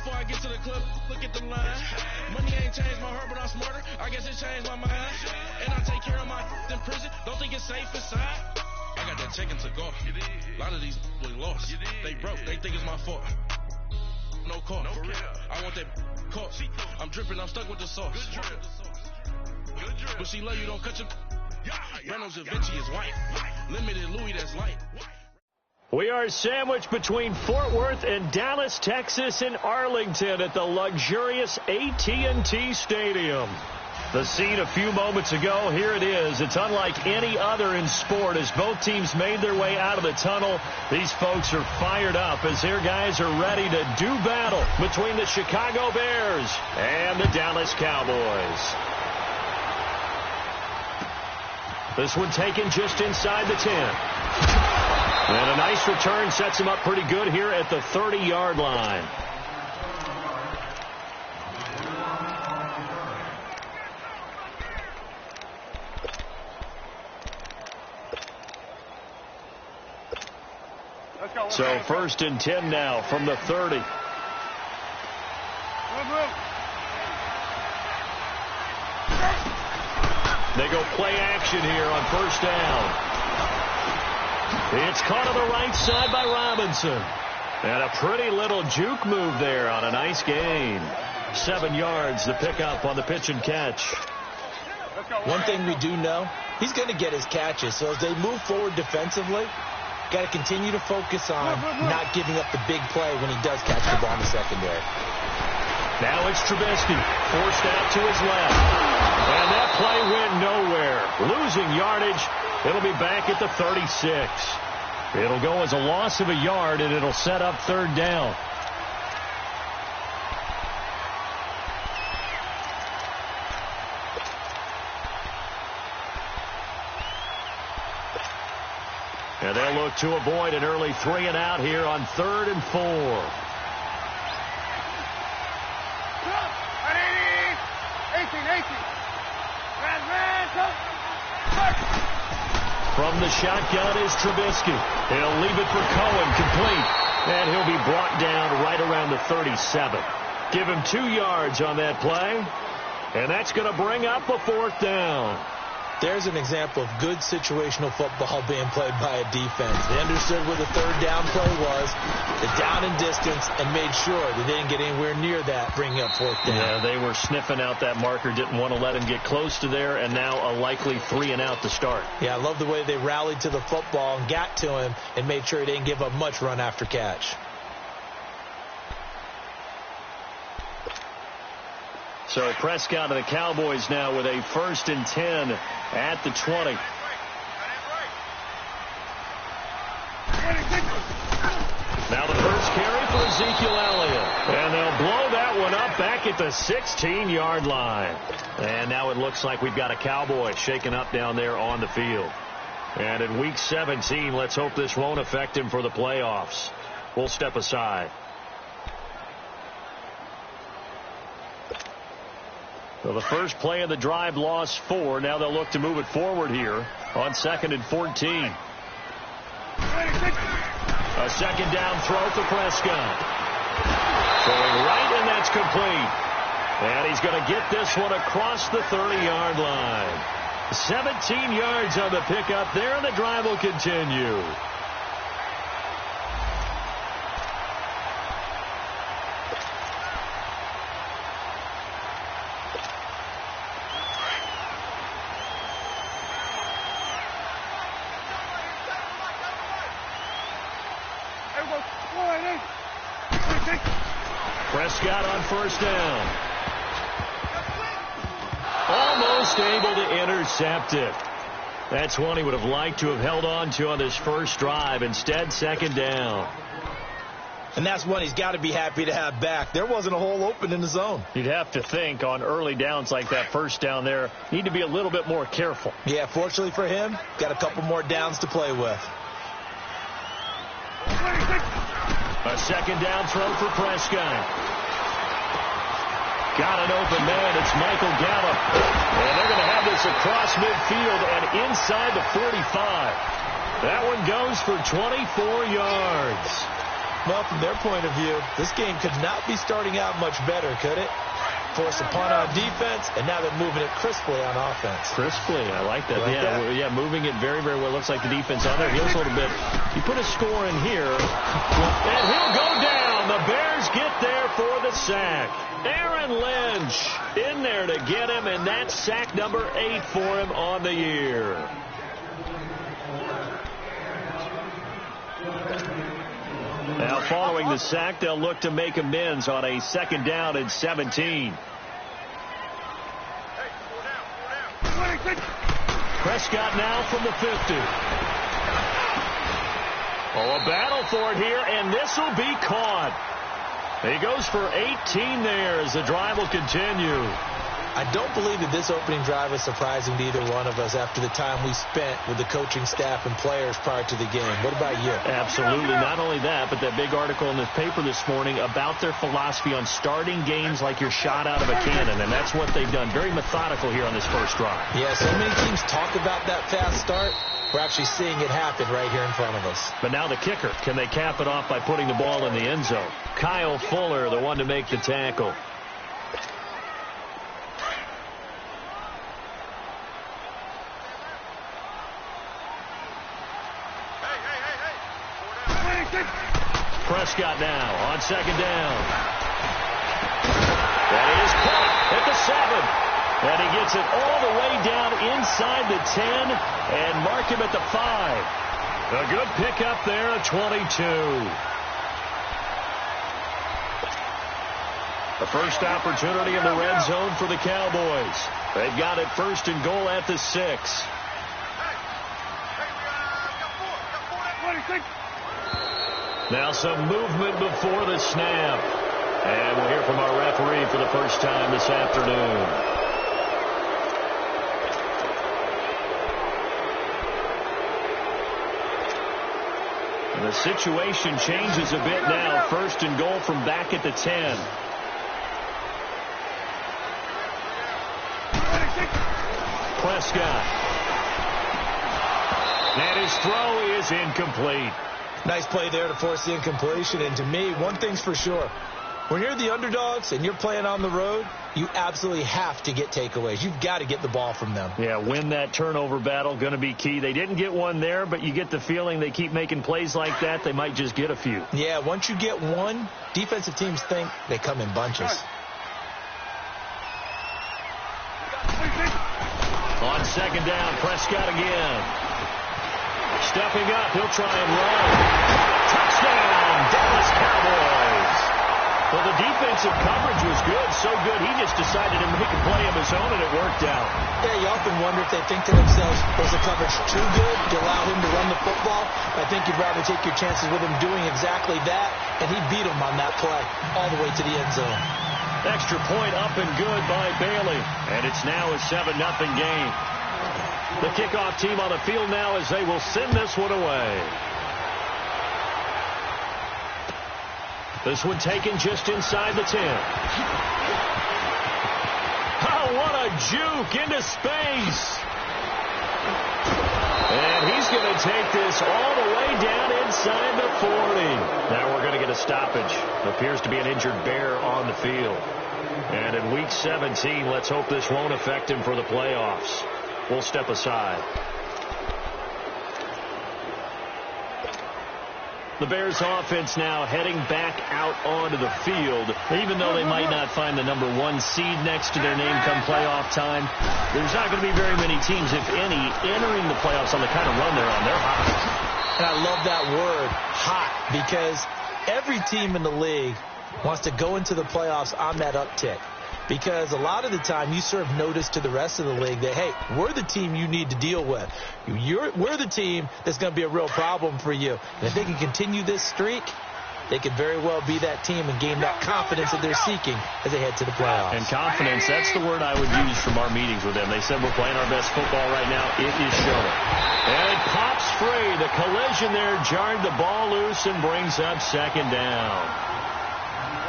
before I get to the club, look at the line. Money ain't changed my heart, but I'm smarter. I guess it changed my mind. And I take care of my in prison. Don't think it's safe inside. I got that check into golf. A lot of these boys lost. They broke. They think it's my fault. No call. For real. I want that caught. I'm dripping. I'm stuck with the sauce. But she love you. Don't cut your. Reynolds Da Vinci is white. Limited Louis, that's light. We are sandwiched between Fort Worth and Dallas, Texas, and Arlington at the luxurious AT&T Stadium. The scene a few moments ago, here it is. It's unlike any other in sport as both teams made their way out of the tunnel. These folks are fired up as their guys are ready to do battle between the Chicago Bears and the Dallas Cowboys. This one taken just inside the 10. And a nice return sets him up pretty good here at the 30-yard line. So 1st and 10 now from the 30. They go play action here on 1st down. It's caught on the right side by Robinson. And a pretty little juke move there on a nice gain. 7 yards, the pickup on the pitch and catch. One thing we do know, he's going to get his catches. So as they move forward defensively, got to continue to focus on not giving up the big play when he does catch the ball in the secondary. Now it's Trubisky, forced out to his left. And that play went nowhere. Losing yardage. It'll be back at the 36. It'll go as a loss of a yard, and it'll set up 3rd down. And they'll look to avoid an early 3 and out here on 3rd and 4. From the shotgun is Trubisky. He'll leave it for Cohen, complete. And he'll be brought down right around the 37. Give him 2 yards on that play. And that's going to bring up a 4th down. There's an example of good situational football being played by a defense. They understood where the 3rd down play was, the down and distance, and made sure that they didn't get anywhere near that, bringing up 4th down. Yeah, they were sniffing out that marker, didn't want to let him get close to there, and now a likely 3 and out to start. Yeah, I love the way they rallied to the football and got to him and made sure he didn't give up much run after catch. So Prescott and the Cowboys now with a 1st and 10 at the 20. Now the first carry for Ezekiel Elliott. And they'll blow that one up back at the 16-yard line. And now it looks like we've got a Cowboy shaken up down there on the field. And in Week 17, let's hope this won't affect him for the playoffs. We'll step aside. So the first play of the drive lost 4. Now they'll look to move it forward here on 2nd and 14. A 2nd down throw for Prescott. Throwing right, and that's complete. And he's going to get this one across the 30-yard line. 17 yards on the pickup there, and the drive will continue. Prescott on 1st down. Almost able to intercept it. That's one he would have liked to have held on to on this first drive. Instead, 2nd down. And that's one he's got to be happy to have back. There wasn't a hole open in the zone. You'd have to think on early downs like that 1st down there, need to be a little bit more careful. Yeah, fortunately for him, got a couple more downs to play with. A 2nd down throw for Prescott. Got an open man. It's Michael Gallup. And they're going to have this across midfield and inside the 45. That one goes for 24 yards. Well, from their point of view, this game could not be starting out much better, could it? Force a punt on defense, and now they're moving it crisply on offense. Crisply, I like that. Like yeah, moving it very, very well. Looks like the defense on their heels a little bit. You put a score in here, and he'll go down. The Bears get there for the sack. Aaron Lynch in there to get him, and that's sack number 8 for him on the year. Now, following the sack, they'll look to make amends on a 2nd down and 17. Prescott now from the 50. Oh, a battle for it here, and this will be caught. He goes for 18 there as the drive will continue. I don't believe that this opening drive is surprising to either one of us after the time we spent with the coaching staff and players prior to the game. What about you? Absolutely. Not only that, but that big article in the paper this morning about their philosophy on starting games like you're shot out of a cannon, and that's what they've done. Very methodical here on this first drive. Yeah, so many teams talk about that fast start. We're actually seeing it happen right here in front of us. But now the kicker. Can they cap it off by putting the ball in the end zone? Kyle Fuller, the one to make the tackle. Prescott now on 2nd down. That is caught at the 7. And he gets it all the way down inside the 10 and mark him at the 5. A good pickup there at 22. The first opportunity in the red zone for the Cowboys. They've got it 1st and goal at the 6. Now some movement before the snap. And we'll hear from our referee for the first time this afternoon. And the situation changes a bit now. 1st and goal from back at the 10. Prescott. And his throw is incomplete. Nice play there to force the incompletion. And to me, one thing's for sure. When you're the underdogs and you're playing on the road, you absolutely have to get takeaways. You've got to get the ball from them. Yeah, win that turnover battle, going to be key. They didn't get one there, but you get the feeling they keep making plays like that, they might just get a few. Yeah, once you get one, defensive teams think they come in bunches. On 2nd down, Prescott again. Stepping up, he'll try and run. Touchdown, Dallas Cowboys. Well, the defensive coverage was good, so good he just decided to make a play of his own, and it worked out. Yeah, you often wonder if they think to themselves, was the coverage too good to allow him to run the football? I think you'd rather take your chances with him doing exactly that, and he beat him on that play all the way to the end zone. Extra point up and good by Bailey, and it's now a 7-0 game. The kickoff team on the field now as they will send this one away. This one taken just inside the 10. Oh, what a juke into space. And he's going to take this all the way down inside the 40. Now we're going to get a stoppage. Appears to be an injured Bear on the field. And in Week 17, let's hope this won't affect him for the playoffs. We'll step aside. The Bears offense now heading back out onto the field. Even though they might not find the number 1 seed next to their name come playoff time, there's not going to be very many teams, if any, entering the playoffs on the kind of run they're on. They're hot. And I love that word, hot, because every team in the league wants to go into the playoffs on that uptick. Because a lot of the time you serve notice to the rest of the league that, hey, we're the team you need to deal with. We're the team that's going to be a real problem for you. And if they can continue this streak, they could very well be that team and gain that confidence that they're seeking as they head to the playoffs. And confidence, that's the word I would use from our meetings with them. They said we're playing our best football right now. It is showing. And it pops free. The collision there jarred the ball loose and brings up 2nd down.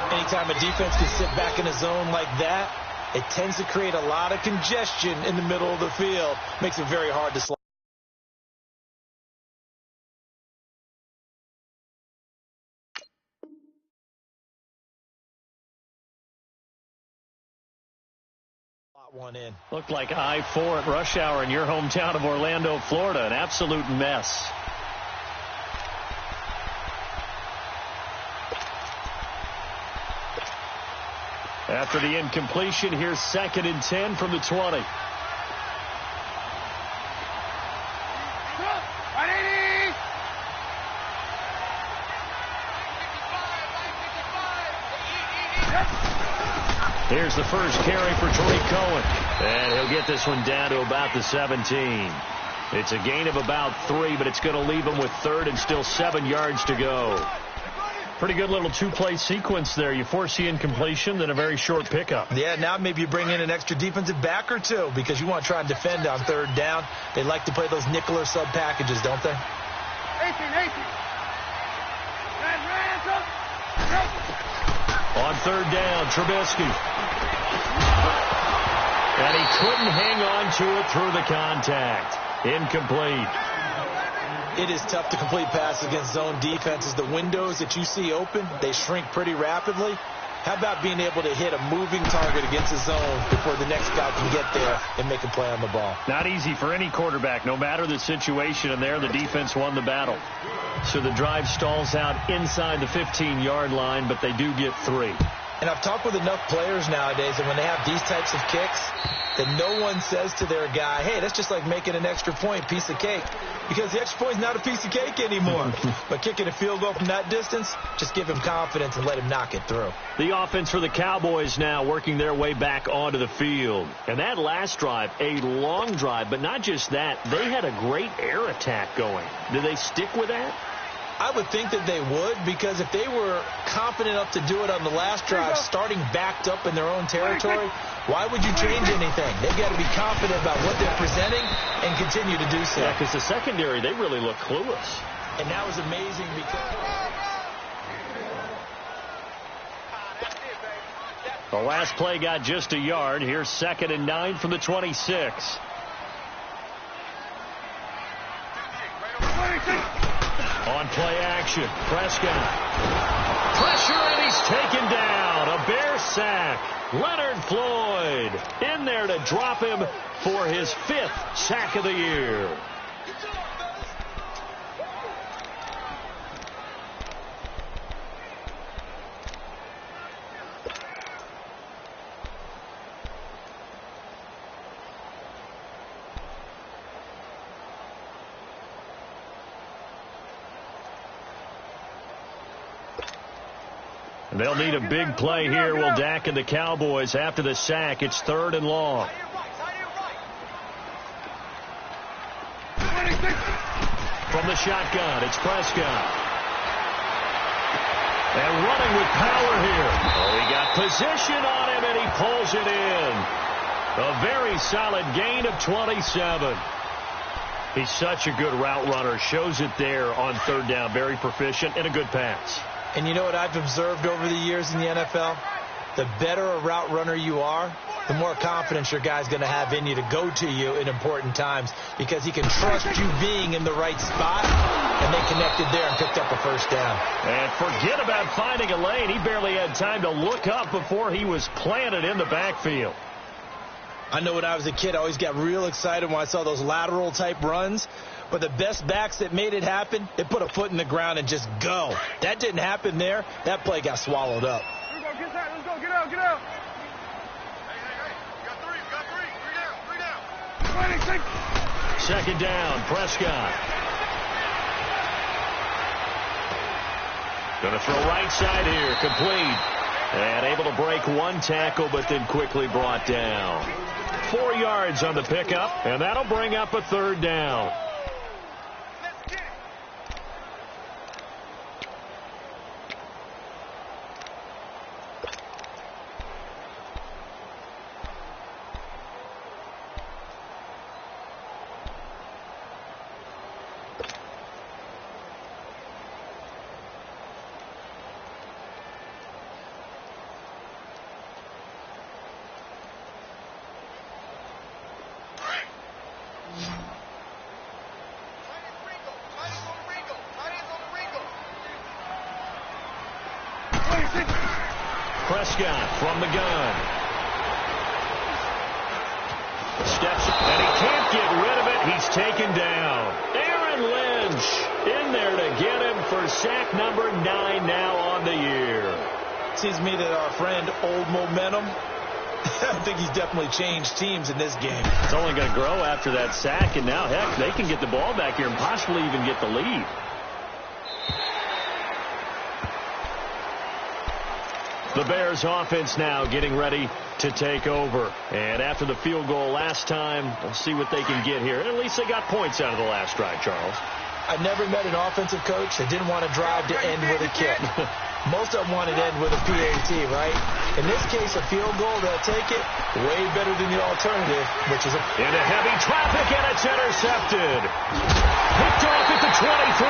Anytime a defense can sit back in a zone like that, it tends to create a lot of congestion in the middle of the field. Makes it very hard to slide. got one in. Looked like I-4 at rush hour in your hometown of Orlando, Florida. An absolute mess. After the incompletion, here's 2nd and 10 from the 20. Here's the first carry for Tariq Cohen. And he'll get this one down to about the 17. It's a gain of about 3, but it's going to leave him with 3rd and still 7 yards to go. Pretty good little two-play sequence there. You force the incompletion, then a very short pickup. Yeah, now maybe you bring in an extra defensive back or two because you want to try and defend on 3rd down. They like to play those nickel or sub packages, don't they? 18. On 3rd down, Trubisky. And he couldn't hang on to it through the contact. Incomplete. It is tough to complete passes against zone defenses. The windows that you see open, they shrink pretty rapidly. How about being able to hit a moving target against a zone before the next guy can get there and make a play on the ball? Not easy for any quarterback, no matter the situation, and there the defense won the battle. So the drive stalls out inside the 15-yard line, but they do get 3. And I've talked with enough players nowadays that when they have these types of kicks, that no one says to their guy, hey, that's just like making an extra point, piece of cake. Because the extra point is not a piece of cake anymore. But kicking a field goal from that distance, just give him confidence and let him knock it through. The offense for the Cowboys now working their way back onto the field. And that last drive, a long drive, but not just that. They had a great air attack going. Do they stick with that? I would think that they would, because if they were confident enough to do it on the last drive, starting backed up in their own territory, why would you change anything? They've got to be confident about what they're presenting and continue to do so. Yeah, because the secondary, they really look clueless. And that was amazing because the last play got just a yard. Here's 2nd and 9 from the 26. On play action, Prescott. Pressure, and he's taken down. A Bear sack. Leonard Floyd in there to drop him for his 5th sack of the year. They'll need a big play here. Will Dak and the Cowboys after the sack. It's 3rd and long. From the shotgun, it's Prescott. And running with power here. Oh, he got position on him, and he pulls it in. A very solid gain of 27. He's such a good route runner. Shows it there on 3rd down. Very proficient and a good pass. And you know what I've observed over the years in the NFL? The better a route runner you are, the more confidence your guy's going to have in you to go to you in important times, because he can trust you being in the right spot, and they connected there and picked up a 1st down. And forget about finding a lane. He barely had time to look up before he was planted in the backfield. I know when I was a kid, I always got real excited when I saw those lateral type runs. But the best backs that made it happen, they put a foot in the ground and just go. That didn't happen there. That play got swallowed up. Let's go, get out. You got 3 down. 2nd down, Prescott. Going to throw right side here, complete. And able to break 1 tackle, but then quickly brought down. 4 yards on the pickup, and that'll bring up a 3rd down. Prescott from the gun. steps, and he can't get rid of it. He's taken down. Aaron Lynch in there to get him for sack number 9 now on the year. Seems to me that our friend Old Momentum, I think he's definitely changed teams in this game. It's only going to grow after that sack, and now, heck, they can get the ball back here and possibly even get the lead. The Bears offense now getting ready to take over. And after the field goal last time, we'll see what they can get here. And at least they got points out of the last drive, Charles. I've never met an offensive coach that didn't want to drive to end with a kick. Most of them wanted to end with a PAT, right? In this case, a field goal, they'll take it way better than the alternative, which is into heavy traffic, and it's intercepted. Picked off at the 23.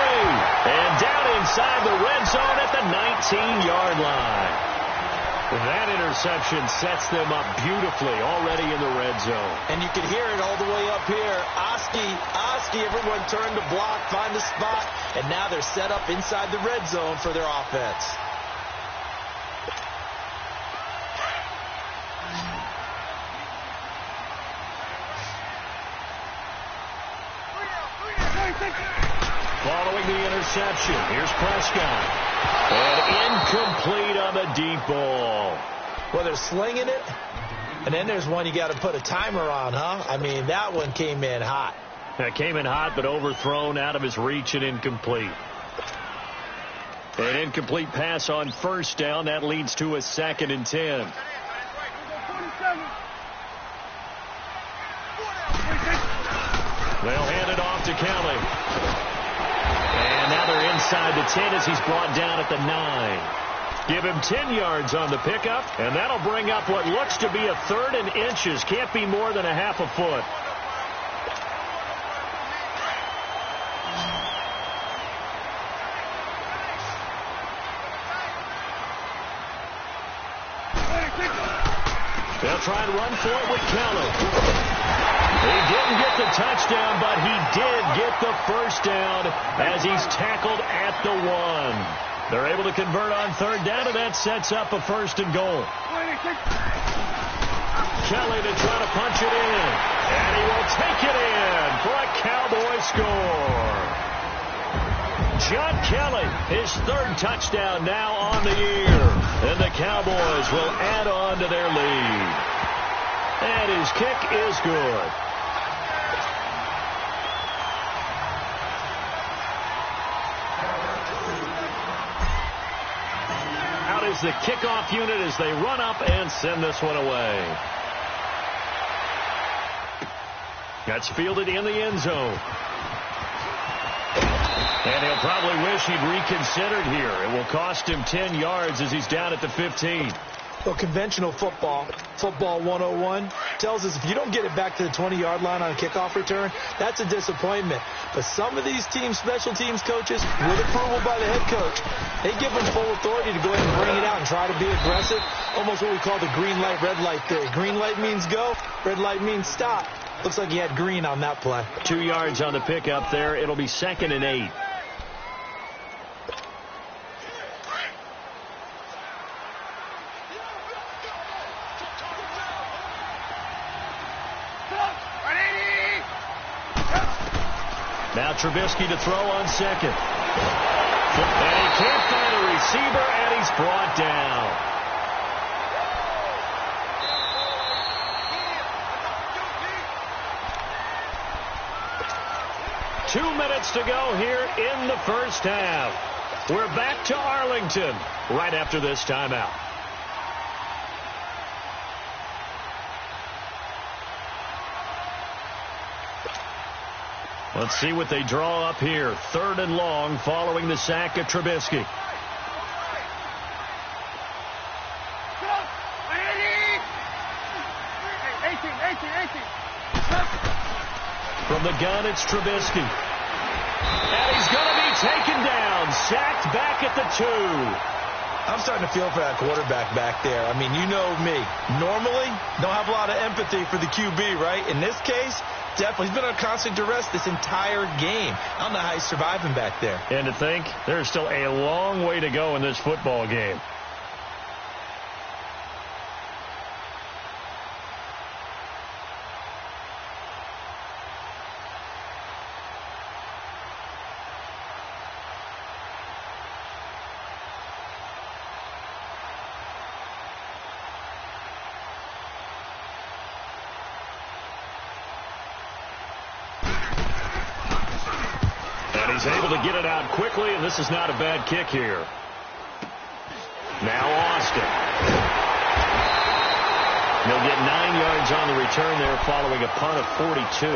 And down inside the red zone at the 19-yard line. That interception sets them up beautifully already in the red zone. And you can hear it all the way up here. Oski, everyone turned to block, find the spot, and now they're set up inside the red zone for their offense. Following the interception, here's Prescott. And incomplete on the deep ball. Well, they're slinging it, and then there's one you got to put a timer on, huh? I mean, that one came in hot. That came in hot, but overthrown out of his reach and incomplete. An incomplete pass on first down. That leads to a 2nd and 10. They'll hand it off to Kelly. And now they're inside the 10 as he's brought down at the 9. Give him 10 yards on the pickup, and that'll bring up what looks to be a 3rd and inches. Can't be more than a half a foot. They'll try and run for it with Kelly. He didn't get the touchdown, but he did get the first down as he's tackled at the 1. They're able to convert on 3rd down, and that sets up a 1st and goal. Kelly to try to punch it in, and he will take it in for a Cowboy score. John Kelly, his 3rd touchdown now on the year, and the Cowboys will add on to their lead. And his kick is good. Out is the kickoff unit as they run up and send this one away. That's fielded in the end zone. And he'll probably wish he'd reconsidered here. It will cost him 10 yards as he's down at the 15. Well, conventional football 101, tells us if you don't get it back to the 20-yard line on a kickoff return, that's a disappointment. But some of these special teams coaches, with approval by the head coach, they give them full authority to go ahead and bring it out and try to be aggressive. Almost what we call the green light, red light theory. Green light means go, red light means stop. Looks like he had green on that play. 2 yards on the pickup there. It'll be 2nd and 8. Now Trubisky to throw on 2nd. And he can't find a receiver, and he's brought down. Two minutes to go here in the first half. We're back to Arlington right after this timeout. Let's see what they draw up here. 3rd and long following the sack of Trubisky. From the gun, it's Trubisky. And he's going to be taken down. Sacked back at the 2. I'm starting to feel for that quarterback back there. I mean, you know me. Normally, don't have a lot of empathy for the QB, right? In this case, definitely. He's been on constant duress this entire game. I don't know how he's surviving back there. And to think, there's still a long way to go in this football game. He's able to get it out quickly, and this is not a bad kick here. Now Austin. They'll get 9 yards on the return there following a punt of 42.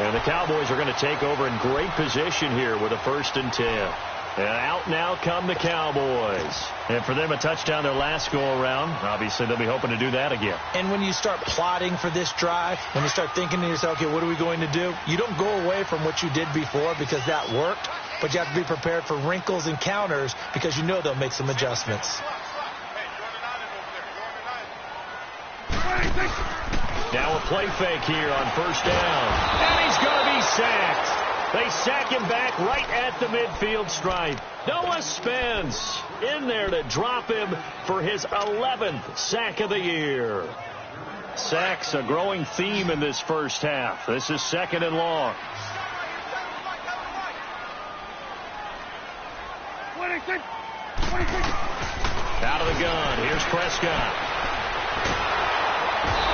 And the Cowboys are going to take over in great position here with a 1st and 10. And out now come the Cowboys. And for them, a touchdown their last go-around. Obviously, they'll be hoping to do that again. And when you start plotting for this drive, when you start thinking to yourself, okay, what are we going to do? You don't go away from what you did before because that worked. But you have to be prepared for wrinkles and counters because you know they'll make some adjustments. Now a play fake here on 1st down. And he's going to be sacked. They sack him back right at the midfield stripe. Noah Spence in there to drop him for his 11th sack of the year. Sacks a growing theme in this first half. This is 2nd and long. 26. Out of the gun. Here's Prescott.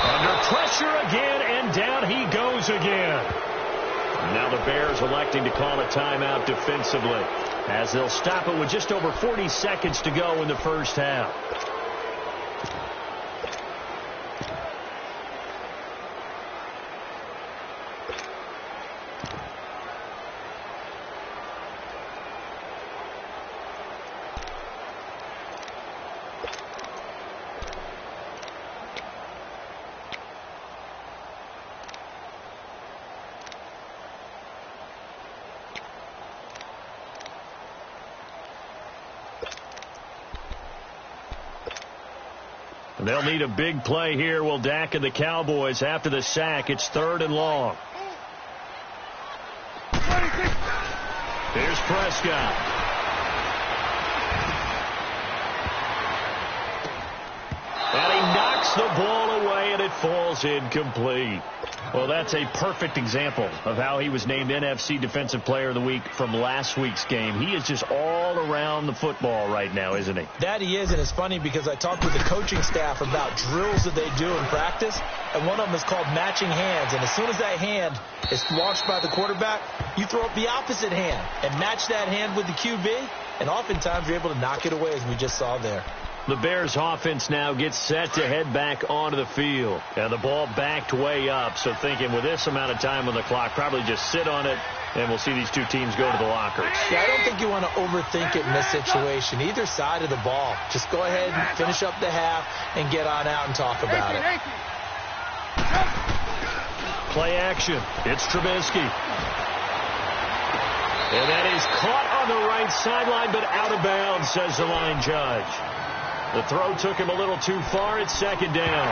Under pressure again, and down he goes again. Now the Bears electing to call a timeout defensively as they'll stop it with just over 40 seconds to go in the first half. They'll need a big play here. Will Dak and the Cowboys after the sack. It's 3rd and long. Here's Prescott. And he knocks the ball away, and it falls incomplete. Well, that's a perfect example of how he was named NFC Defensive Player of the Week from last week's game. He is just all around the football right now, isn't he? That he is, and it's funny because I talked with the coaching staff about drills that they do in practice, and one of them is called matching hands. And as soon as that hand is launched by the quarterback, you throw up the opposite hand and match that hand with the QB, and oftentimes you're able to knock it away, as we just saw there. The Bears offense now gets set to head back onto the field. And the ball backed way up. So thinking with this amount of time on the clock, probably just sit on it, and we'll see these two teams go to the lockers. Yeah, I don't think you want to overthink it in this situation. Either side of the ball. Just go ahead and finish up the half and get on out and talk about it. Play action. It's Trubisky. And that is caught on the right sideline, but out of bounds, says the line judge. The throw took him a little too far. It's 2nd down.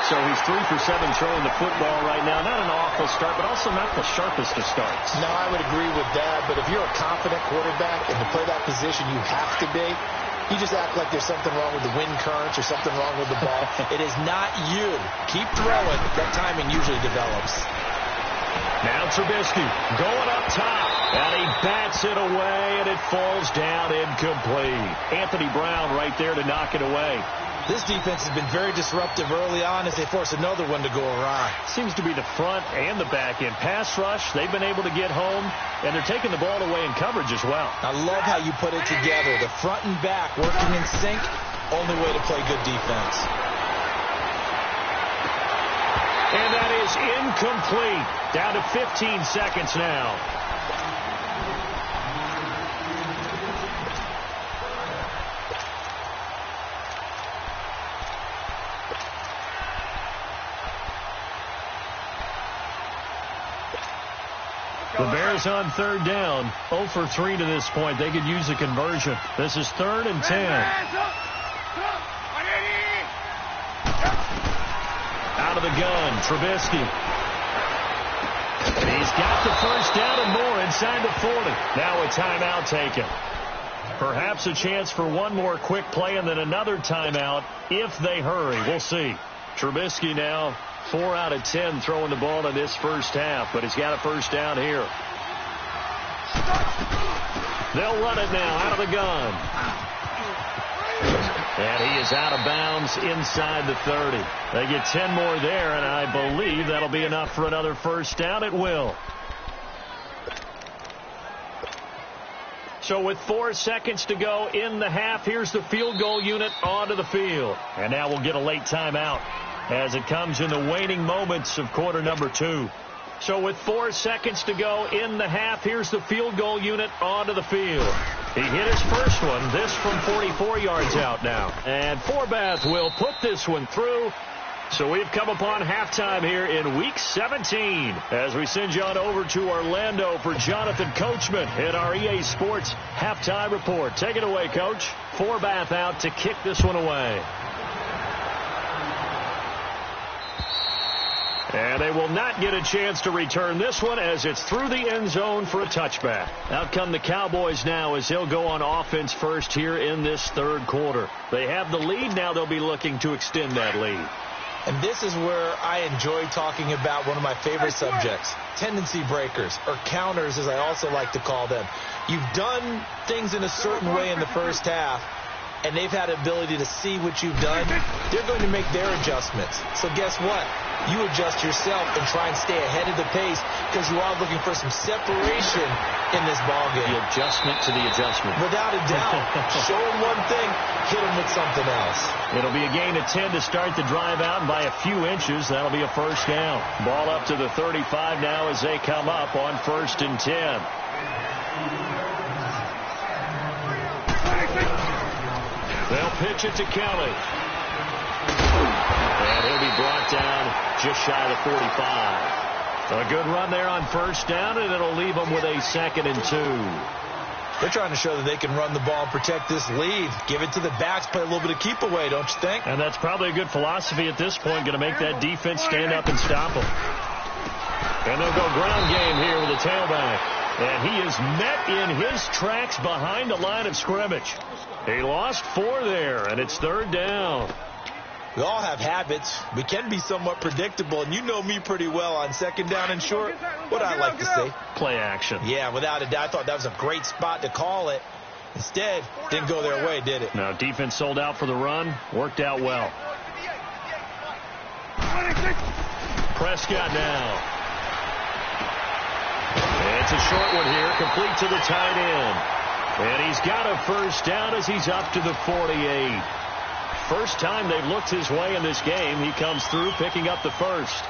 So he's 3 for 7 throwing the football right now. Not an awful start, but also not the sharpest of starts. No, I would agree with that. But if you're a confident quarterback and to play that position, you have to be. You just act like there's something wrong with the wind currents or something wrong with the ball. It is not you. Keep throwing. That timing usually develops. Now Trubisky going up top. And he bats it away, and it falls down incomplete. Anthony Brown right there to knock it away. This defense has been very disruptive early on as they force another one to go awry. Seems to be the front and the back end. Pass rush, they've been able to get home, and they're taking the ball away in coverage as well. I love how you put it together. The front and back working in sync, only way to play good defense. And that is incomplete. Down to 15 seconds now. The Bears on 3rd down, 0 for 3 to this point. They could use a conversion. This is 3rd and 10. Out of the gun, Trubisky. And he's got the 1st down and more inside the 40. Now a timeout taken. Perhaps a chance for one more quick play and then another timeout if they hurry. We'll see. Trubisky now 4 out of 10 throwing the ball in this first half, but he's got a 1st down here. They'll run it now out of the gun. And he is out of bounds inside the 30. They get 10 more there, and I believe that'll be enough for another 1st down. It will. So with 4 seconds to go in the half, here's the field goal unit onto the field. And now we'll get a late timeout as it comes in the waning moments of quarter number 2. So with 4 seconds to go in the half, here's the field goal unit onto the field. He hit his first one, this from 44 yards out now. And Forbath will put this one through. So we've come upon halftime here in Week 17 as we send you on over to Orlando for Jonathan Coachman in our EA Sports Halftime Report. Take it away, Coach. Forbath out to kick this one away. And they will not get a chance to return this one as it's through the end zone for a touchback. Out come the Cowboys now as they'll go on offense first here in this third quarter. They have the lead. Now they'll be looking to extend that lead. And this is where I enjoy talking about one of my favorite subjects, tendency breakers, or counters as I also like to call them. You've done things in a certain way in the first half, and they've had the ability to see what you've done. They're going to make their adjustments. So guess what? You adjust yourself and try and stay ahead of the pace because you are looking for some separation in this ballgame. The adjustment to the adjustment. Without a doubt. Show them one thing, hit them with something else. It'll be a gain of 10 to start the drive out, and by a few inches, that'll be a first down. Ball up to the 35 now as they come up on 1st and 10. They'll pitch it to Kelly. And he'll be brought down just shy of the 45. A good run there on first down, and it'll leave them with a 2nd and 2. They're trying to show that they can run the ball and protect this lead. Give it to the backs, play a little bit of keep away, don't you think? And that's probably a good philosophy at this point, going to make that defense stand up and stop them. And they'll go ground game here with the tailback. And he is met in his tracks behind the line of scrimmage. He lost 4 there, and it's 3rd down. We all have habits. We can be somewhat predictable, and you know me pretty well on 2nd down and short. What I like to say? Play action. Yeah, without a doubt. I thought that was a great spot to call it. Instead, didn't go their way, did it? No, defense sold out for the run. Worked out well. Prescott now. It's a short one here, complete to the tight end. And he's got a first down as he's up to the 48. First time they've looked his way in this game. He comes through picking up the first.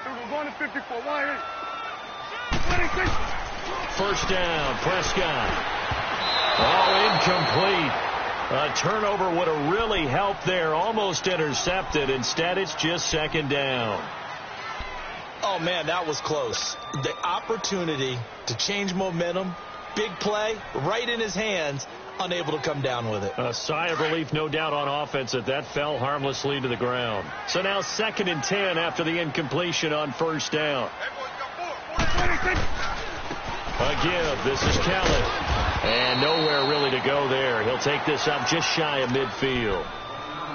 We're going to 54. Why? First down, Prescott. Oh, incomplete. A turnover would have really helped there. Almost intercepted. Instead, it's just 2nd down. Oh, man, that was close. The opportunity to change momentum, big play, right in his hands, unable to come down with it. A sigh of relief, no doubt, on offense that fell harmlessly to the ground. So now 2nd and 10 after the incompletion on first down. A give. This is Kelly. And nowhere really to go there. He'll take this up just shy of midfield.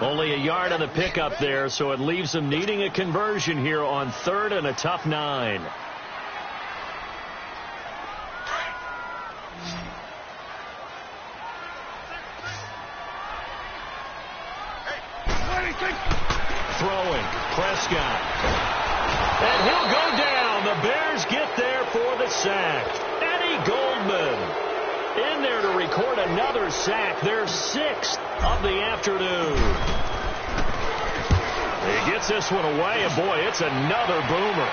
Only a yard on the pickup there, so it leaves them needing a conversion here on 3rd and a tough 9. Throwing. Prescott. And he'll go down. The Bears get there for the sack. Eddie Goldman in there to record another sack, their 6th of the afternoon. He gets this one away, and boy, it's another boomer.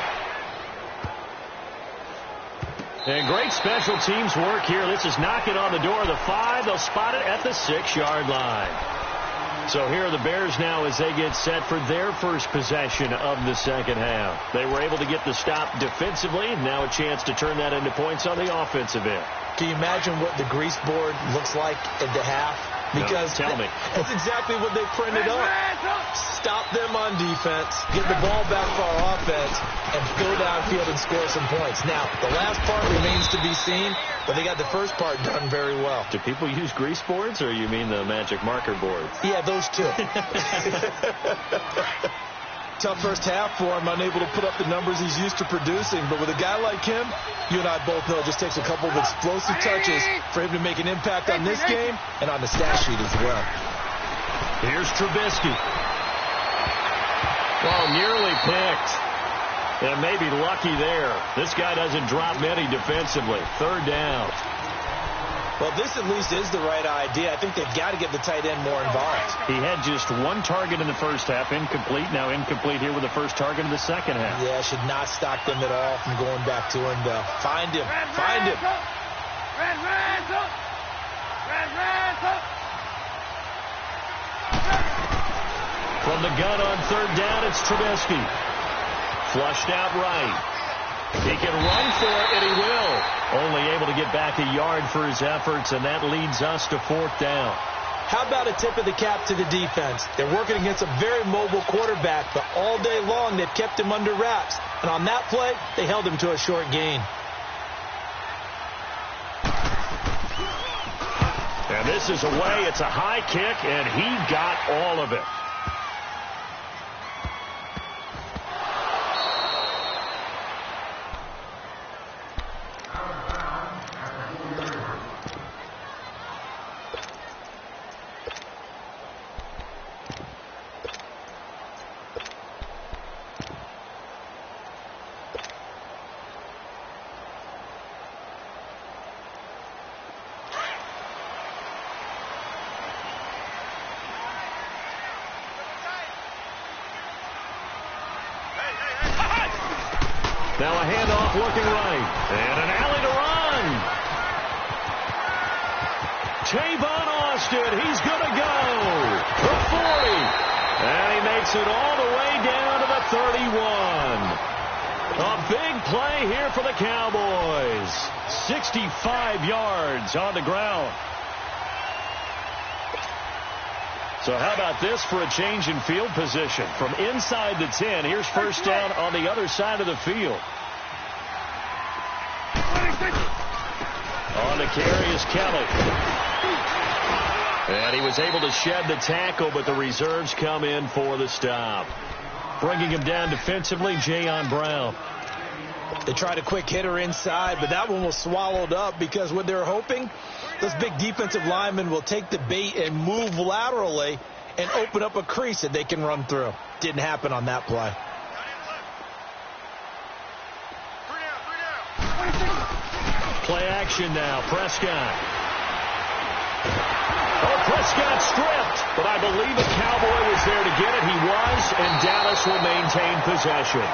And great special teams work here. This is knocking on the door of the 5. They'll spot it at the 6-yard line. So here are the Bears now as they get set for their first possession of the second half. They were able to get the stop defensively. Now a chance to turn that into points on the offensive end. Can you imagine what the grease board looks like at the half? Because no, tell me. That's exactly what they printed up. Stop them on defense, get the ball back for our offense, and go downfield and score some points. Now, the last part remains to be seen, but they got the first part done very well. Do people use grease boards, or you mean the magic marker boards? Yeah, those two. tough first half for him, unable to put up the numbers he's used to producing. But with a guy like him, you and I both know it just takes a couple of explosive touches for him to make an impact on this game and on the stat sheet as well. Here's Trubisky. Well, nearly picked. And maybe lucky there. This guy doesn't drop many defensively. Third down. Well, this at least is the right idea. I think they've got to get the tight end more involved. He had just one target in the first half, incomplete. Now incomplete here with the first target in the second half. Yeah, should not stop them at all from going back to him, though. Find him. Find him. From the gun on third down, it's Trubisky. Flushed out right. He can run for it, and he will. Only able to get back a yard for his efforts, and that leads us to fourth down. How about a tip of the cap to the defense? They're working against a very mobile quarterback, but all day long they've kept him under wraps. And on that play, they held him to a short gain. And this is away. It's a high kick, and he got all of it. Now a handoff looking right. And an alley to run. Tavon Austin, he's going to go. The 40. And he makes it all the way down to the 31. A big play here for the Cowboys. 65 yards on the ground. So how about this for a change in field position? From inside the 10, here's first down on the other side of the field. On the carry is Kelly. And he was able to shed the tackle, but the reserves come in for the stop. Bringing him down defensively, Jayon Brown. They tried a quick hitter inside, but that one was swallowed up because what they're hoping, those big defensive linemen will take the bait and move laterally and open up a crease that they can run through. Didn't happen on that play. Play action now. Prescott. Oh, Prescott stripped, but I believe a Cowboy was there to get it. He was, and Dallas will maintain possession.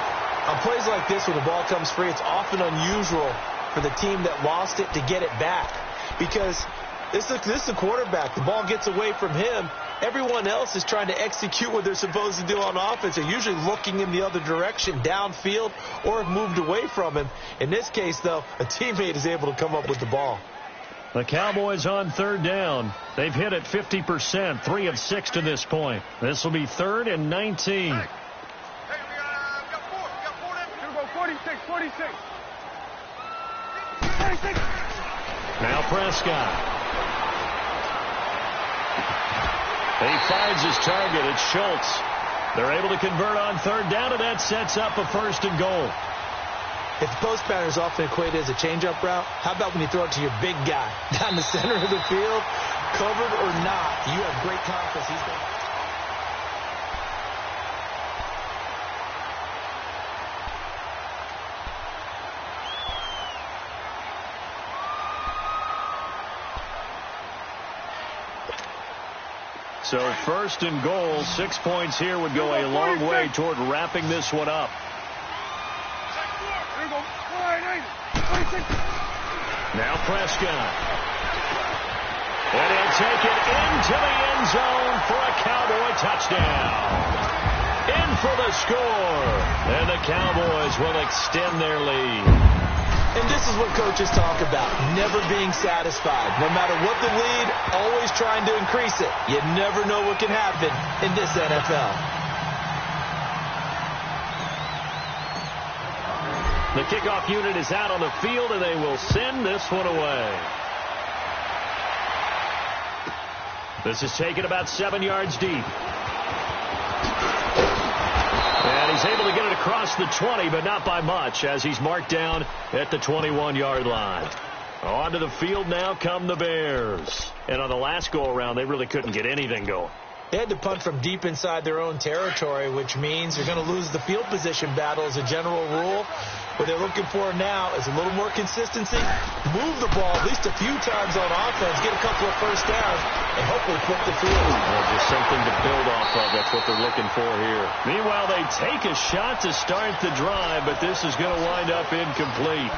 On plays like this, when the ball comes free, it's often unusual for the team that lost it to get it back. Because this is a quarterback. The ball gets away from him. Everyone else is trying to execute what they're supposed to do on offense. They're usually looking in the other direction, downfield, or have moved away from him. In this case, though, a teammate is able to come up with the ball. The Cowboys on third down. They've hit it 50%, 3 of 6 to this point. This will be 3rd and 19. Hey, we got 4. We got 4 left. Here we go, 46, 46. 46. Now Prescott. He finds his target. It's Schultz. They're able to convert on third down, and that sets up a 1st and goal. If the post pattern is often equated as a change-up route, how about when you throw it to your big guy down the center of the field, covered or not? You have great confidence he's going to... So 1st and goal, 6 points here would go a long way toward wrapping this one up. Now Prescott. And he'll take it into the end zone for a Cowboy touchdown. In for the score. And the Cowboys will extend their lead. And this is what coaches talk about, never being satisfied. No matter what the lead, always trying to increase it. You never know what can happen in this NFL. The kickoff unit is out on the field, and they will send this one away. This is taken about 7 yards deep. And across the 20, but not by much, as he's marked down at the 21-yard line. Onto the field now come the Bears. And on the last go-around, they really couldn't get anything going. They had to punt from deep inside their own territory, which means they're going to lose the field position battle as a general rule. What they're looking for now is a little more consistency, move the ball at least a few times on offense, get a couple of first downs, and hopefully flip the field. Well, just something to build off of. That's what they're looking for here. Meanwhile, they take a shot to start the drive, but this is going to wind up incomplete.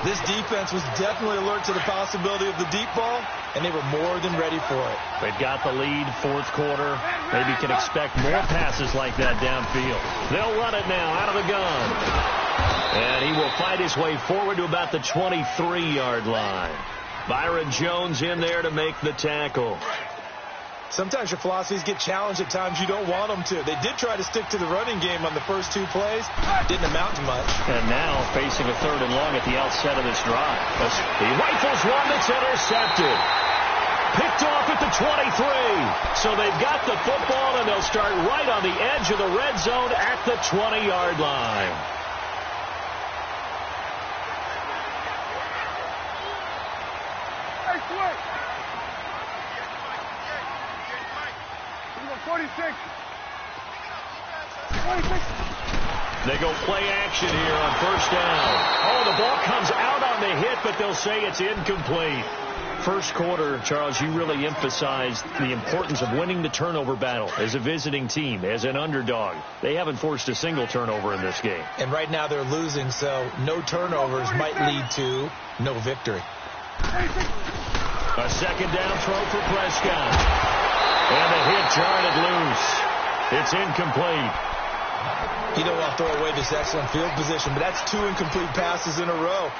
This defense was definitely alert to the possibility of the deep ball, and they were more than ready for it. They've got the lead, fourth quarter. Maybe can expect more passes like that downfield. They'll run it now out of the gun. And he will fight his way forward to about the 23-yard line. Byron Jones in there to make the tackle. Sometimes your philosophies get challenged at times you don't want them to. They did try to stick to the running game on the first two plays. Didn't amount to much. And now facing a 3rd and long at the outset of this drive. He rifles one that's intercepted. Picked off at the 23. So they've got the football, and they'll start right on the edge of the red zone at the 20-yard line. Hey, switch. 46. 26. They go play action here on first down. Oh, the ball comes out on the hit, but they'll say it's incomplete. First quarter, Charles, you really emphasized the importance of winning the turnover battle as a visiting team, as an underdog. They haven't forced a single turnover in this game. And right now they're losing, so no turnovers might lead to no victory. A second down throw for Prescott. And the hit jarred it loose. It's incomplete. You don't want to throw away this excellent field position, but that's 2 incomplete passes in a row.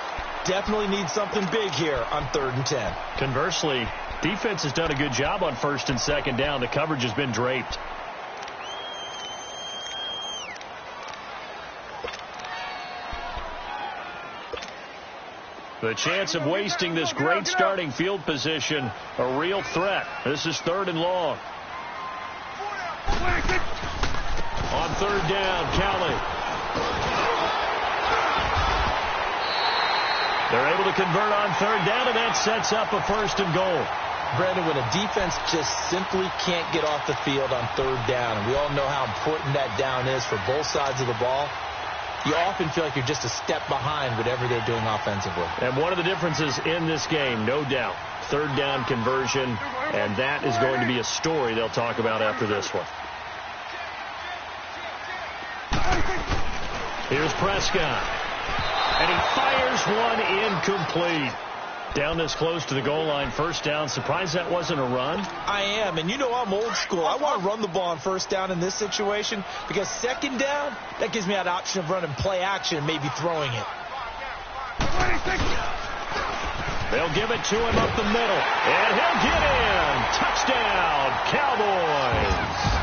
Definitely need something big here on 3rd and 10. Conversely, defense has done a good job on 1st and 2nd down. The coverage has been draped. The chance of wasting this great starting field position, a real threat. This is 3rd and long. On 3rd down, Kelly. They're able to convert on 3rd down, and that sets up a 1st and goal. Brandon, when a defense just simply can't get off the field on 3rd down, and we all know how important that down is for both sides of the ball, you often feel like you're just a step behind whatever they're doing offensively. And one of the differences in this game, no doubt, 3rd down conversion, and that is going to be a story they'll talk about after this one. Here's Prescott. And he fires one incomplete. Down this close to the goal line, 1st down. Surprised that wasn't a run? I am, and you know I'm old school. I want to run the ball on 1st down in this situation because 2nd down, that gives me that option of running play action and maybe throwing it. They'll give it to him up the middle, and he'll get in. Touchdown, Cowboys.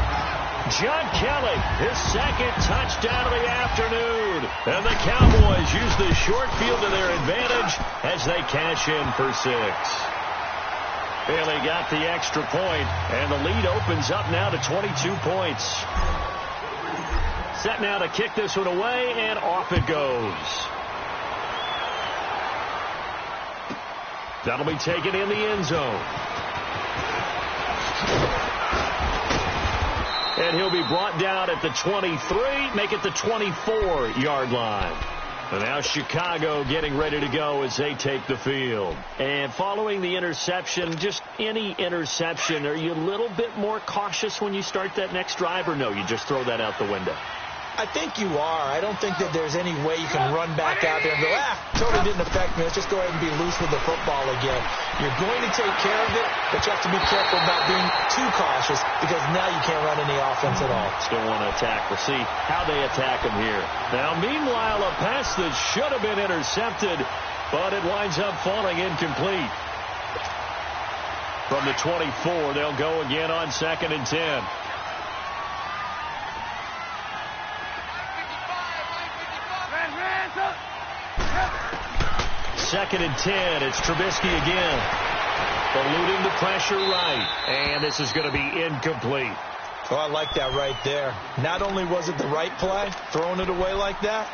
John Kelly, his 2nd touchdown of the afternoon. And the Cowboys use the short field to their advantage as they cash in for 6. Bailey got the extra point, and the lead opens up now to 22 points. Set now to kick this one away, and off it goes. That'll be taken in the end zone. And he'll be brought down at the 23, make it the 24-yard line. And now Chicago getting ready to go as they take the field. And following the interception, just any interception, are you a little bit more cautious when you start that next drive, or no, you just throw that out the window? I think you are. I don't think that there's any way you can run back out there and go, totally didn't affect me. Let's just go ahead and be loose with the football again. You're going to take care of it, but you have to be careful about being too cautious because now you can't run any offense at all. Still want to attack. We'll see how they attack him here. Now, meanwhile, a pass that should have been intercepted, but it winds up falling incomplete. From the 24, they'll go again on 2nd and 10. 2nd and 10. It's Trubisky again. Eluding the pressure right. And this is going to be incomplete. Oh, I like that right there. Not only was it the right play, throwing it away like that,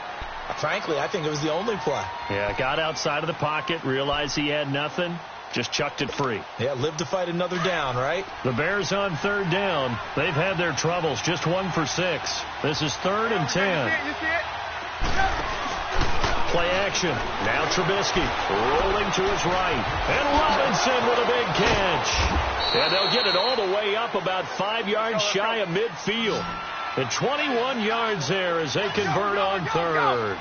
frankly, I think it was the only play. Yeah, got outside of the pocket, realized he had nothing, just chucked it free. Yeah, live to fight another down, right? The Bears on third down. They've had their troubles, just 1 for 6. This is 3rd and 10. Play action. Now Trubisky rolling to his right. And Robinson with a big catch. And they'll get it all the way up about 5 yards shy of midfield. And 21 yards there as they convert on third.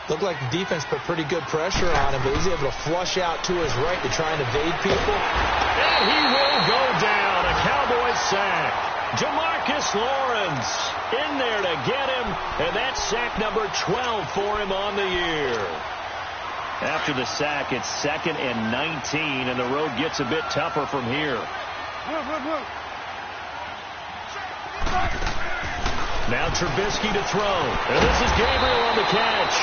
Looked like the defense put pretty good pressure on him, but he's able to flush out to his right to try and evade people. And he will go down. A Cowboys sack. Jamarcus Lawrence in there to get him, and that's sack number 12 for him on the year. After the sack, it's 2nd and 19, and the road gets a bit tougher from here. Now Trubisky to throw, and this is Gabriel on the catch.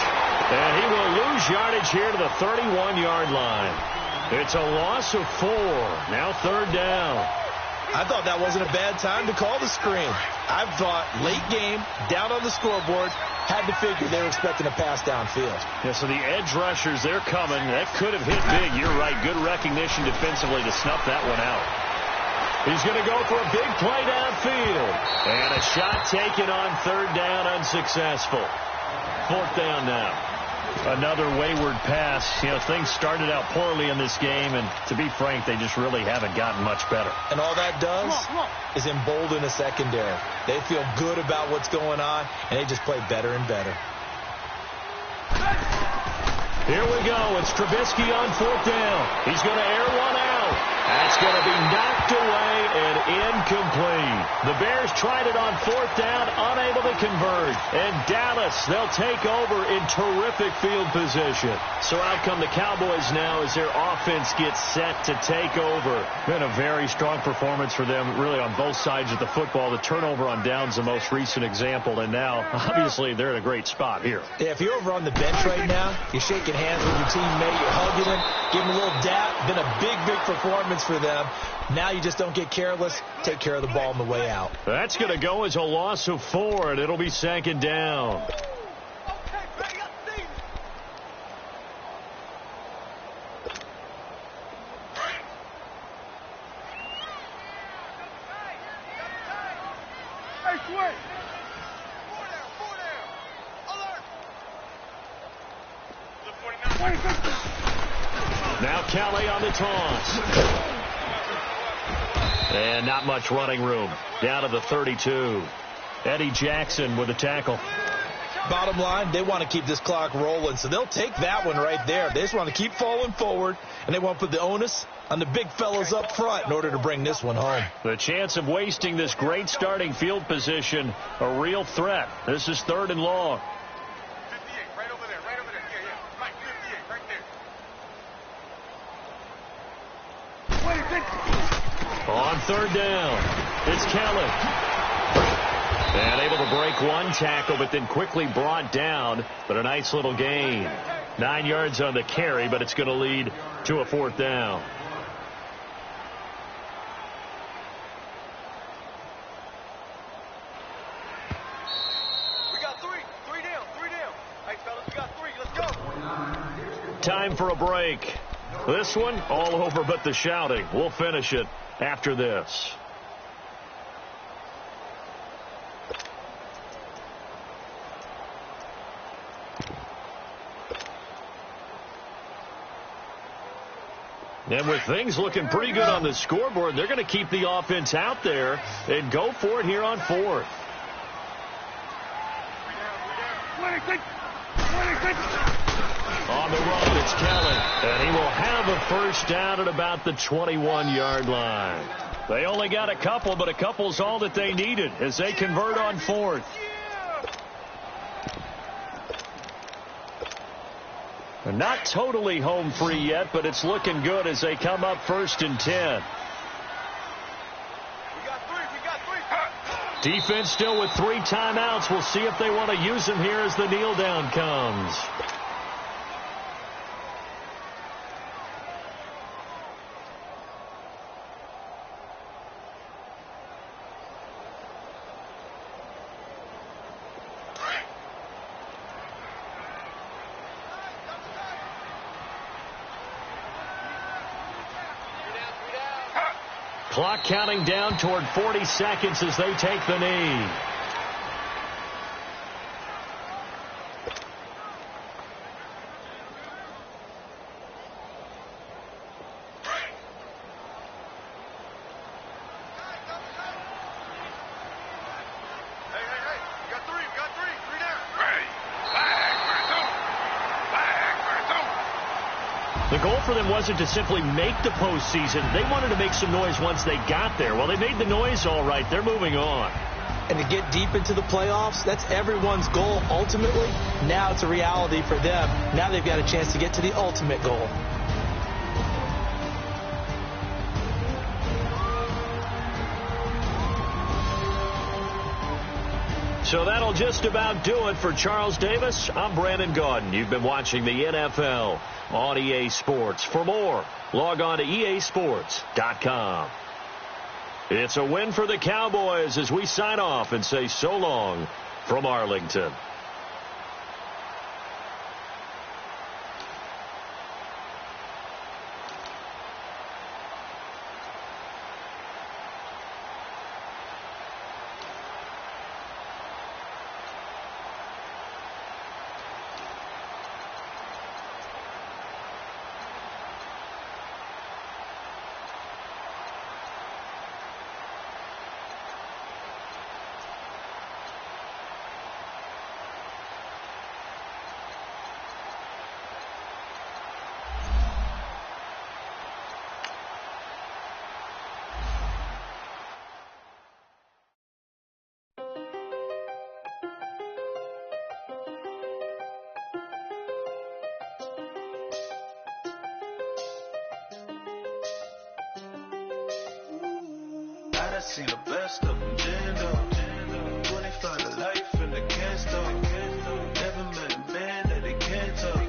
And he will lose yardage here to the 31-yard line. It's a loss of 4. Now 3rd down. I thought that wasn't a bad time to call the screen. I thought late game, down on the scoreboard, had to figure they were expecting a pass downfield. Yeah, so the edge rushers, they're coming. That could have hit big. You're right. Good recognition defensively to snuff that one out. He's going to go for a big play downfield. And a shot taken on 3rd down, unsuccessful. 4th down now. Another wayward pass. You know, things started out poorly in this game, and to be frank, they just really haven't gotten much better. And all that does is embolden a secondary. They feel good about what's going on, and they just play better and better. Here we go. It's Trubisky on 4th down. He's going to air one out. That's going to be knocked away and incomplete. The Bears tried it on 4th down, unable to convert. And Dallas, they'll take over in terrific field position. So out come the Cowboys now as their offense gets set to take over. Been a very strong performance for them, really on both sides of the football. The turnover on downs the most recent example, and now, obviously, they're in a great spot here. Yeah, if you're over on the bench right now, you're shaking hands with your teammate, you're hugging him, giving him a little dap. Been a big, big performance for them. Now you just don't get careless. Take care of the ball on the way out. That's going to go as a loss of 4, and it'll be 2nd down. Now Kelly on the toss. And not much running room. Down to the 32. Eddie Jackson with a tackle. Bottom line, they want to keep this clock rolling, so they'll take that one right there. They just want to keep falling forward, and they want to put the onus on the big fellas up front in order to bring this one home. The chance of wasting this great starting field position, a real threat. This is 3rd and long. 58, right over there, right over there. Yeah. Mike, 58, right there. On 3rd down, it's Kelly. And able to break one tackle, but then quickly brought down. But a nice little gain. 9 yards on the carry, but it's going to lead to a 4th down. We got 3 down. Hey, fellas, we got 3. Let's go. Time for a break. This one, all over but the shouting. We'll finish it after this. And with things looking pretty good on the scoreboard, they're going to keep the offense out there and go for it here on 4th. On the run, it's Kelly. And he will have a 1st down at about the 21-yard line. They only got a couple, but a couple's all that they needed as they convert on 4th. They're not totally home free yet, but it's looking good as they come up 1st and 10. We got 3. Defense still with 3 timeouts. We'll see if they want to use them here as the kneel down comes. Clock counting down toward 40 seconds as they take the knee. The goal for them wasn't to simply make the postseason. They wanted to make some noise once they got there. Well, they made the noise all right. They're moving on. And to get deep into the playoffs, that's everyone's goal ultimately. Now it's a reality for them. Now they've got a chance to get to the ultimate goal. So that'll just about do it for Charles Davis. I'm Brandon Gaudin. You've been watching the NFL on EA Sports. For more, log on to easports.com. It's a win for the Cowboys as we sign off and say so long from Arlington. I seen the best of them, Jando. 25 to life and they can't stop. Never met a man that they can't talk.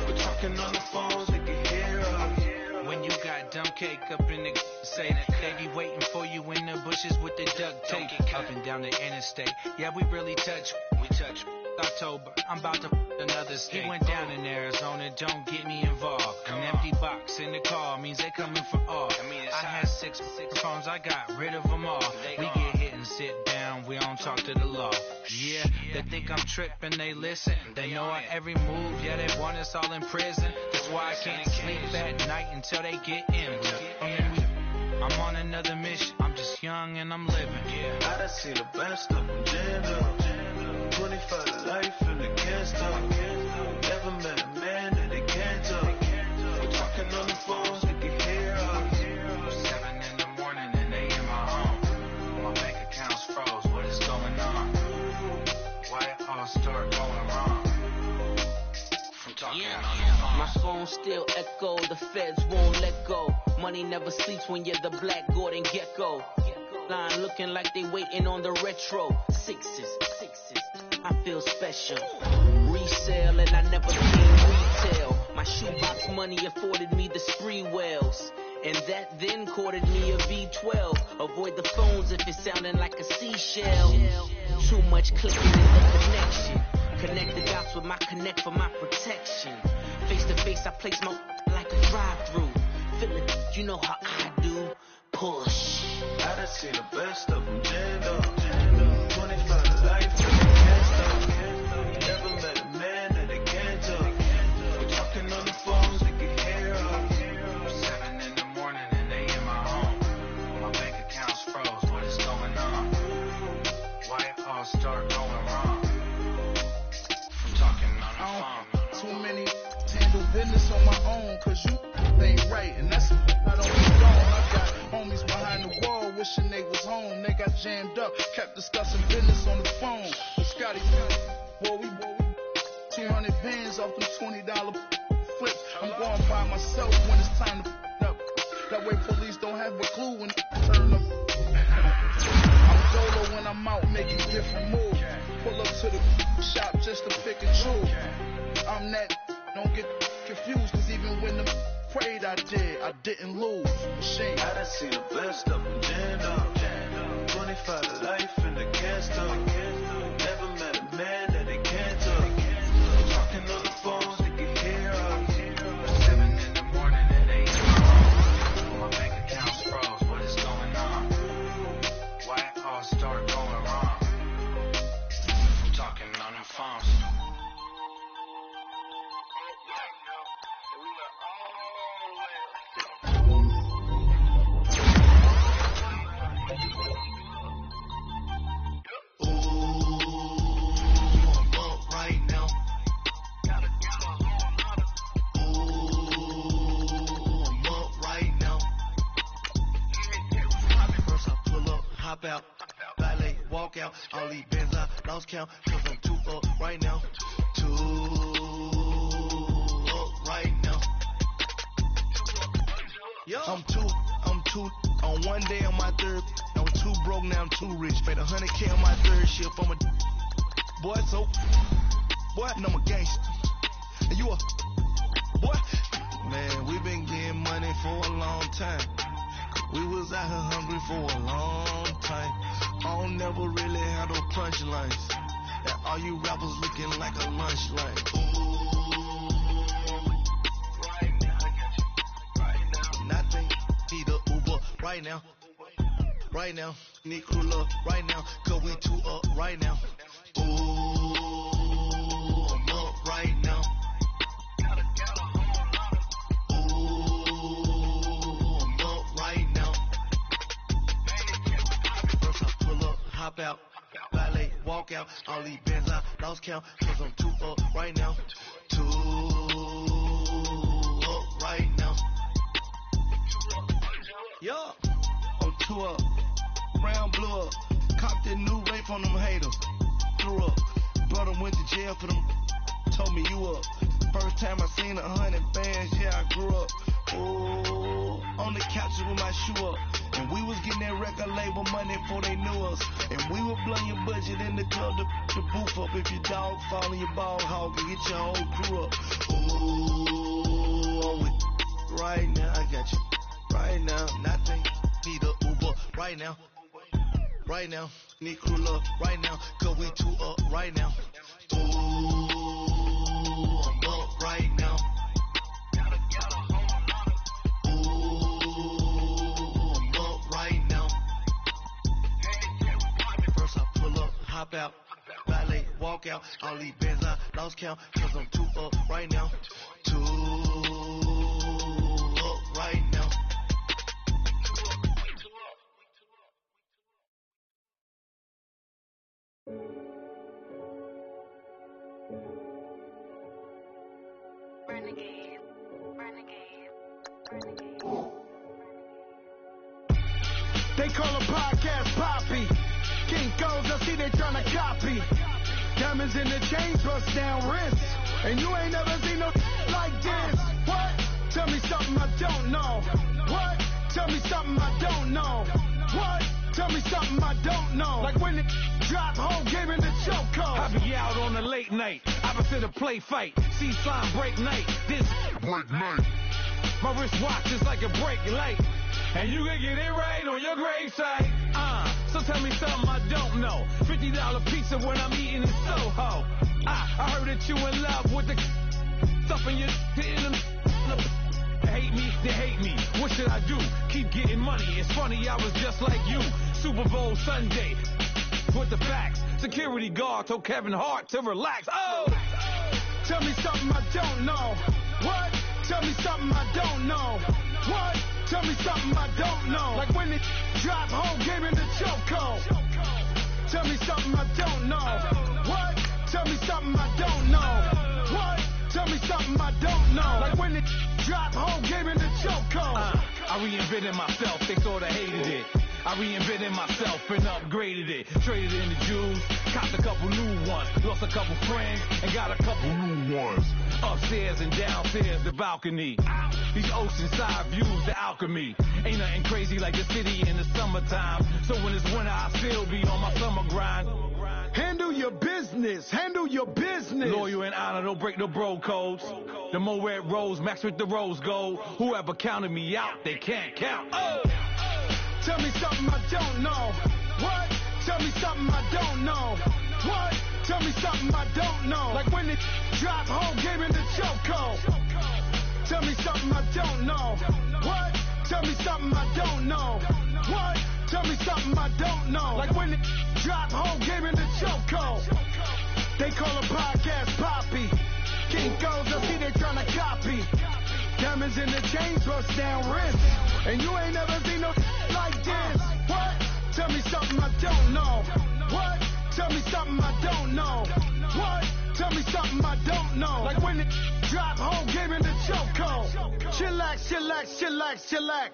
We're talking on the phones, they can hear us. When you got dumb cake up in the say that they be waiting for you in the bushes with the duct tape up and down the interstate. Yeah, we really touch. We touch. October, I'm about to another state. He went down in Arizona, don't get me involved. An empty box in the car means they coming for all. I had six phones, I got rid of them all. We get hit and sit down, we don't talk to the law. Yeah, they think I'm tripping, they listen. They know our every move, yeah, they want us all in prison. That's why I can't sleep at night until they get in. I'm on another mission, I'm just young and I'm living. I done seen the best of them, Jando. 25 to life and they can't stop. Never met a man that they can't talk. We're talking on the phones, they can hear us. 7 in the morning and they in my home. My bank account's froze, what is going on? Why it all start going wrong? From talking on the phone. My phone still echo, the feds won't let go. Money never sleeps when you're the Black Gordon Gecko. Line looking like they waiting on the retro. Sixes, I feel special. Resale and I never seen retail. My shoebox money afforded me the spree wells. And that then courted me a V12. Avoid the phones if it's sounding like a seashell. Too much clicking in the connection. Connect the dots with my connect for my protection. Face to face I place my like a drive-through. Feeling, you know how I do. Push. I done seen the best of them, Jando. 25 to life and they can't stop. Never met a man that they can't talk. We're talking on the phones, they can hear us. 7 in the morning and they in my home. My bank account's froze, what is going on? Why it all start going wrong? From talking on the phone. Too many handle business on my own, cause you ain't right, and that's not only gone. I got homies behind the wall wishing they was home. They got jammed up, kept discussing business on the phone. With Scotty, boy, we 200 bands off them $20 flips. I'm going by myself when it's time to up. That way police don't have a clue when they turn up. I'm solo when I'm out making different moves. Pull up to the shop just to pick and choose. I'm that, don't get confused, cause even when the prayed I didn't lose. Machine. I done seen the best of them, Jando. 25 to life and they can't stop. Never met a man that they can't talk. We're talking on the phones, they can hear us. 7 in the morning and 8 in my home. My bank account's froze, what is going walk out. All these bands I lost count, cause I'm too up right now. Too up right now. Yo. I'm too on one day on my third. I was too broke, now I'm too rich. Made 100K on my third shift. I'm a boy, so boy, and I'm a gangster. And you a boy. Man, we been getting money for a long time. We was out here hungry for a long time. I don't never really have no punchlines. And all you rappers looking like a lunch line. Nothing, need a Uber right now. Right now, need crew love right now. Cause we too up right now. Ooh, I'm up right now. Ooh, I'm up right now. First I pull up, hop out, ballet, walk out. All these bands I lost count. Cause I'm too up right now. Too up right now. Yo, I'm too up. Brown blew up. Copped that new rape on them haters. Threw up. Brother went to jail for them. Told me you up. First time I seen 100 bands, yeah, I grew up. Oh, on the couches with my shoe up. And we was getting that record label money before they knew us. And we would blow your budget in the club to boof up. If your dog fall in your ball hog and get your whole crew up. Ooh, right now, I got you. Right now, nothing. Need a Uber right now. Right now, need crew love right now. Cause we too up right now. Ooh, I'm up right now. Ooh, I'm up right now. First I pull up, hop out, ballet, walk out. All these bands I lost count. Cause I'm too up right now. Too up right now. Renegade, renegade, renegade. They call a podcast Poppy. Kinkos, I see they tryna copy. Diamonds in the chains, bust down wrists. And you ain't never seen no like this. What? Tell me something I don't know. What? Tell me something I don't know. What? Tell me something I don't know. Like when it drop home, game in the chokehold. I be out on a late night, opposite a play fight. See slime break night, this break night. My wristwatch is like a break light. And you can get it right on your gravesite. So tell me something I don't know. $50 pizza when I'm eating in Soho. I heard that you in love with the stuff in your hitting them. Hate me, they hate me. What should I do? Keep getting money. It's funny, I was just like you. Super Bowl Sunday. With the facts. Security guard told Kevin Hart to relax. Oh! Tell me something I don't know. What? Tell me something I don't know. What? Tell me something I don't know. Like when it drop home, game in the chokehold. Tell me something I don't know. What? Tell me something I don't know. What? Tell me something I don't know. Like when it drop home, game in the chokehold. I reinvented myself, they sorta hated it. I reinvented myself and upgraded it. Traded in the jewels, copped a couple new ones. Lost a couple friends and got a couple new ones. Upstairs and downstairs, the balcony. These oceanside views, the alchemy. Ain't nothing crazy like the city in the summertime. So when it's winter, I still be on my summer grind. Handle your business, handle your business. Loyal and honor, don't break no bro codes. The more red rose, max with the rose gold. Whoever counted me out, they can't count. Oh! Tell me something I don't know. What? Tell me something I don't know. What? Tell me something I don't know. Like when it drop home, game in the chokehold. Tell me something I don't know. What? Tell me something I don't know. What? Tell me something I don't know. Like when it drop home, game in the chokehold. They call a podcast Poppy. Kinkos, I see they tryna copy. Diamonds in the chains, bust down wrists. And you ain't never seen no like this. What? Tell me something I don't know. What? Tell me something I don't know. What? Tell me something I don't know. Like when it drop home, gave me the chokehold. Chillax, chillax, chillax, chillax.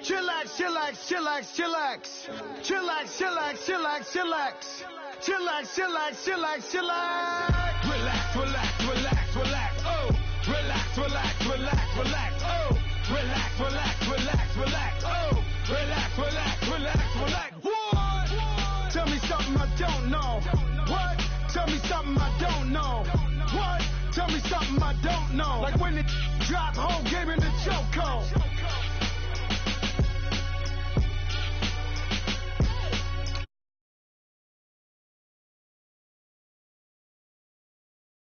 Chillax, chillax, chillax, chillax. Chillax, chillax, chillax, chillax. Chillax, chillax, chillax, chillax. Relax, relax, relax, relax. Oh, relax, relax, relax, relax. Oh, relax, relax, relax, relax. Oh, relax, relax, relax, relax. What? Tell me something I don't know. What? Tell me something I don't know. What? Tell me something I don't know. Like when it drop home, gave me the chokehold.